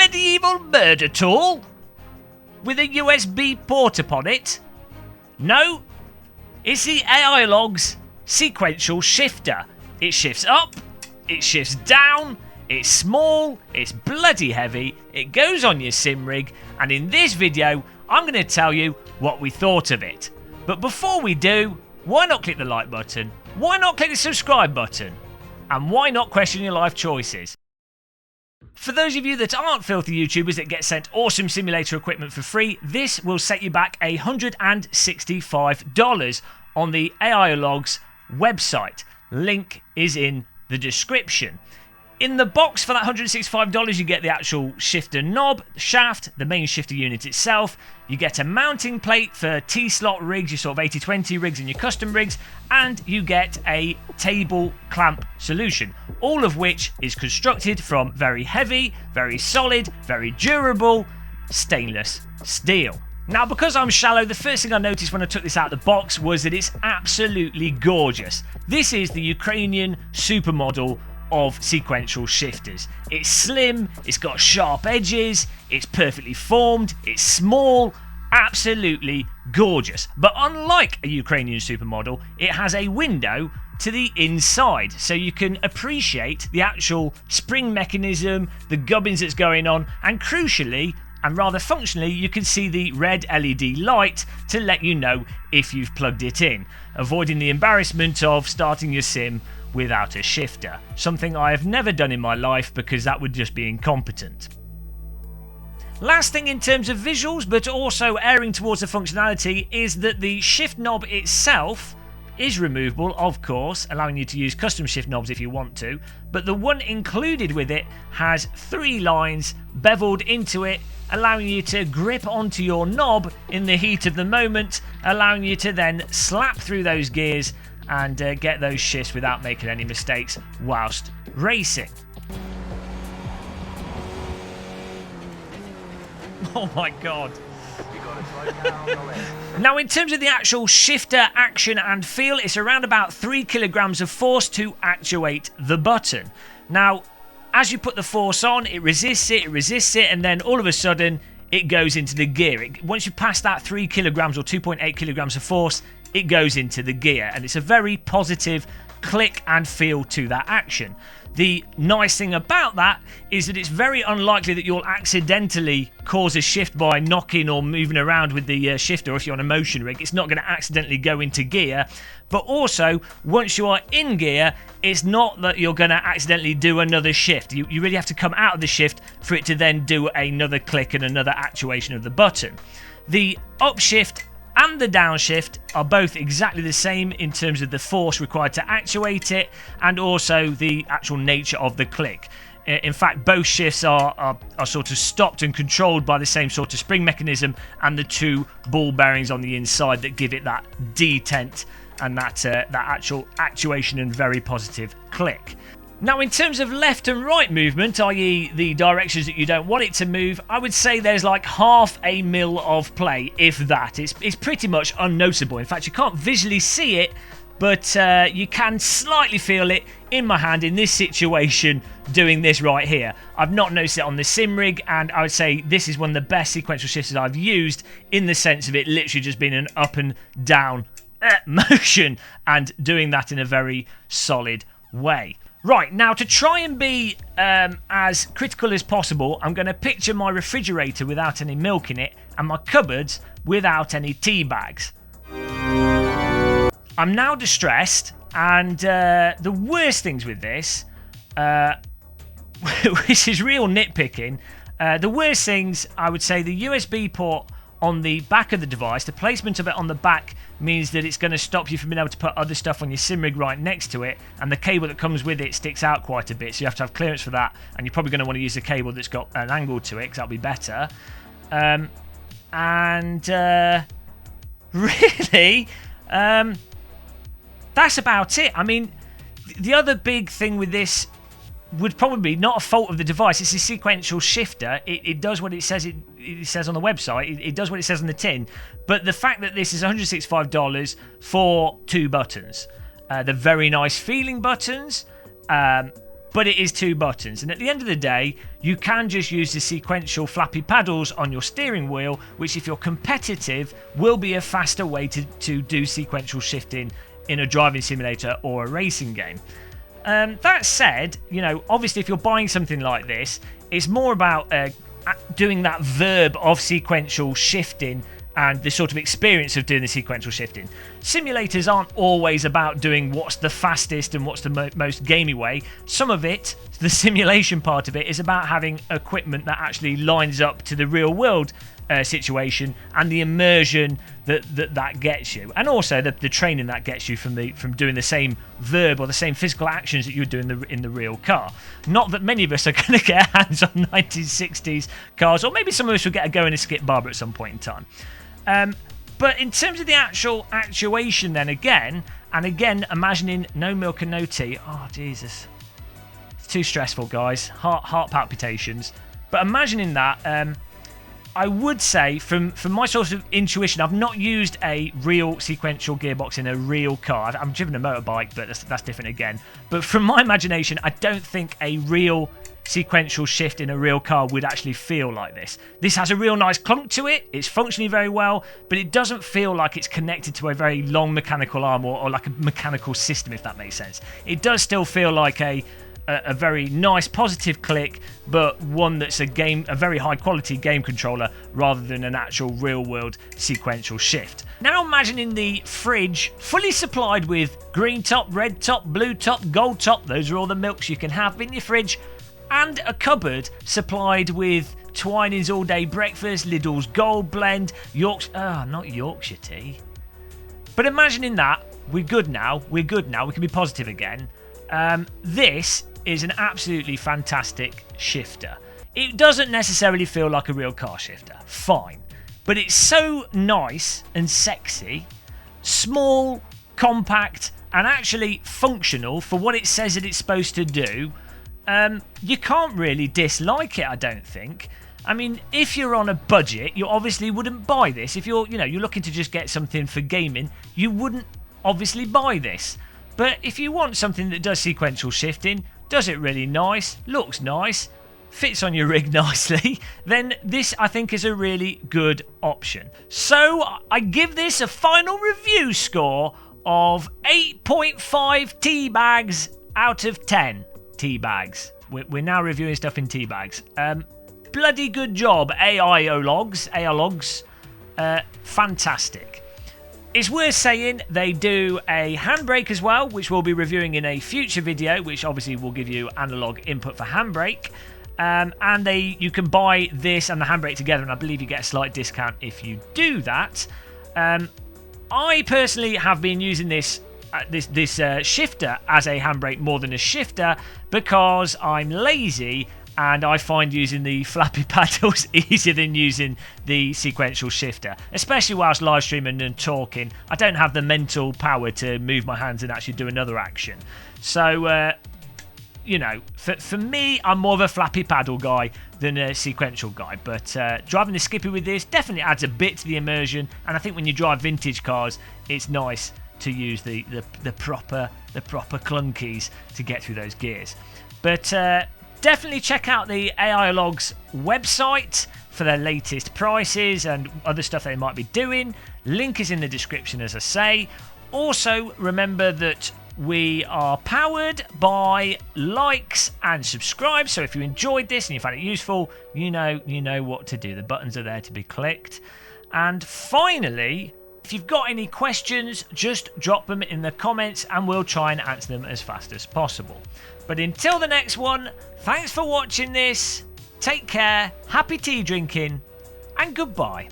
medieval murder tool with a USB port upon it? No, it's the Aiologs sequential shifter. It shifts up, it shifts down, it's small, it's bloody heavy, it goes on your sim rig, and in this video I'm going to tell you what we thought of it. But before we do, why not click the like button? Why not click the subscribe button? And why not question your life choices? For those of you that aren't filthy YouTubers that get sent awesome simulator equipment for free, this will set you back $165 on the Aiologs website. Link is in the description. In the box for that $165, you get the actual shifter knob, the shaft, the main shifter unit itself. You get a mounting plate for T-slot rigs, your sort of 80/20 rigs and your custom rigs, and you get a table clamp solution, all of which is constructed from very heavy, very solid, very durable stainless steel. Now, because I'm shallow, the first thing I noticed when I took this out of the box was that it's absolutely gorgeous. This is the Ukrainian supermodel of sequential shifters. It's slim, it's got sharp edges, it's perfectly formed, it's small, absolutely gorgeous. But unlike a Ukrainian supermodel, it has a window to the inside, so you can appreciate the actual spring mechanism, the gubbins that's going on, and crucially, and rather functionally, you can see the red LED light to let you know if you've plugged it in, avoiding the embarrassment of starting your sim without a shifter, something I have never done in my life because that would just be incompetent. Last thing in terms of visuals, but also erring towards the functionality, is that the shift knob itself is removable, of course, allowing you to use custom shift knobs if you want to, but the one included with it has 3 lines beveled into it, allowing you to grip onto your knob in the heat of the moment, allowing you to then slap through those gears and get those shifts without making any mistakes whilst racing. Oh my god. Now, in terms of the actual shifter action and feel, it's around about 3 kilograms of force to actuate the button. Now, as you put the force on, it resists it, and then all of a sudden it goes into the gear. Once you pass that 3 kilograms or 2.8 kilograms of force, it goes into the gear, and it's a very positive click and feel to that action. The nice thing about that is that it's very unlikely that you'll accidentally cause a shift by knocking or moving around with the shifter, or if you're on a motion rig, it's not going to accidentally go into gear. But also, once you are in gear, it's not that you're going to accidentally do another shift. You really have to come out of the shift for it to then do another click and another actuation of the button. The upshift and the downshift are both exactly the same in terms of the force required to actuate it, and also the actual nature of the click. In fact, both shifts are sort of stopped and controlled by the same sort of spring mechanism and the 2 ball bearings on the inside that give it that detent and that actual actuation and very positive click. Now, in terms of left and right movement, i.e. the directions that you don't want it to move, I would say there's like half a mil of play, if that. It's pretty much unnoticeable. In fact, you can't visually see it, but you can slightly feel it in my hand in this situation doing this right here. I've not noticed it on the sim rig, and I would say this is one of the best sequential shifters I've used, in the sense of it literally just being an up and down motion and doing that in a very solid way. Right, now to try and be as critical as possible, I'm going to picture my refrigerator without any milk in it and my cupboards without any tea bags. I'm now distressed, and the worst things with this, which is real nitpicking, the worst things, I would say, the USB port on the back of the device. The placement of it on the back means that it's going to stop you from being able to put other stuff on your sim rig right next to it, and the cable that comes with it sticks out quite a bit, so you have to have clearance for that, and you're probably going to want to use a cable that's got an angle to it, because that'll be better. Really, that's about it. I mean, the other big thing with this would probably be not a fault of the device. It's a sequential shifter. It does what it says it says on the website. It does what it says on the tin. But the fact that this is $165 for 2 buttons, they're very nice feeling buttons. but it is 2 buttons. And at the end of the day, you can just use the sequential flappy paddles on your steering wheel, which if you're competitive will be a faster way to do sequential shifting in a driving simulator or a racing game. That said, you know, obviously if you're buying something like this, it's more about doing that verb of sequential shifting and the sort of experience of doing the sequential shifting. Simulators aren't always about doing what's the fastest and what's the most gamey way. Some of it, the simulation part of it, is about having equipment that actually lines up to the real world situation and the immersion that gets you, and also the training that gets you from doing the same verb or the same physical actions that you would do in the real car. Not that many of us are going to get hands on 1960s cars, or maybe some of us will get a go in a skip barber at some point in time. But in terms of the actual actuation, then again, imagining no milk and no tea. Oh Jesus, it's too stressful, guys. Heart palpitations. But imagining that. I would say, from my sort of intuition, I've not used a real sequential gearbox in a real car. I've driven a motorbike, but that's different again. But from my imagination, I don't think a real sequential shift in a real car would actually feel like this. This has a real nice clunk to it. It's functioning very well, but it doesn't feel like it's connected to a very long mechanical arm or like a mechanical system, if that makes sense. It does still feel like a very nice positive click, but one that's a very high quality game controller rather than an actual real world sequential shift. Now imagining the fridge fully supplied with green top, red top, blue top, gold top, those are all the milks you can have in your fridge, and a cupboard supplied with Twinings all day breakfast, Lidl's gold blend, not Yorkshire tea. But imagining that, we're good now, we can be positive again. This is an absolutely fantastic shifter. It doesn't necessarily feel like a real car shifter, fine, but it's so nice and sexy, small, compact, and actually functional for what it says that it's supposed to do. You can't really dislike it, I don't think. I mean, if you're on a budget, you obviously wouldn't buy this. If you're looking to just get something for gaming, you wouldn't obviously buy this. But if you want something that does sequential shifting, does it really nice, looks nice, fits on your rig nicely, then this I think is a really good option. So I give this a final review score of 8.5 tea bags out of 10 tea bags. We're now reviewing stuff in tea bags. Bloody good job, Aiologs. Fantastic. It's worth saying they do a handbrake as well, which we'll be reviewing in a future video, which obviously will give you analog input for handbrake. And you can buy this and the handbrake together, and I believe you get a slight discount if you do that. I personally have been using this shifter as a handbrake more than a shifter because I'm lazy and I find using the flappy paddles easier than using the sequential shifter, especially whilst live streaming and talking. I don't have the mental power to move my hands and actually do another action. So, for me, I'm more of a flappy paddle guy than a sequential guy. But driving the Skippy with this definitely adds a bit to the immersion, and I think when you drive vintage cars, it's nice to use the proper clunkies to get through those gears. But definitely check out the Aiologs website for their latest prices and other stuff they might be doing. Link is in the description, as I say. Also, remember that we are powered by likes and subscribe. So if you enjoyed this and you found it useful, you know what to do. The buttons are there to be clicked. And finally, if you've got any questions, just drop them in the comments and we'll try and answer them as fast as possible. But until the next one, thanks for watching this, take care, happy tea drinking, and goodbye.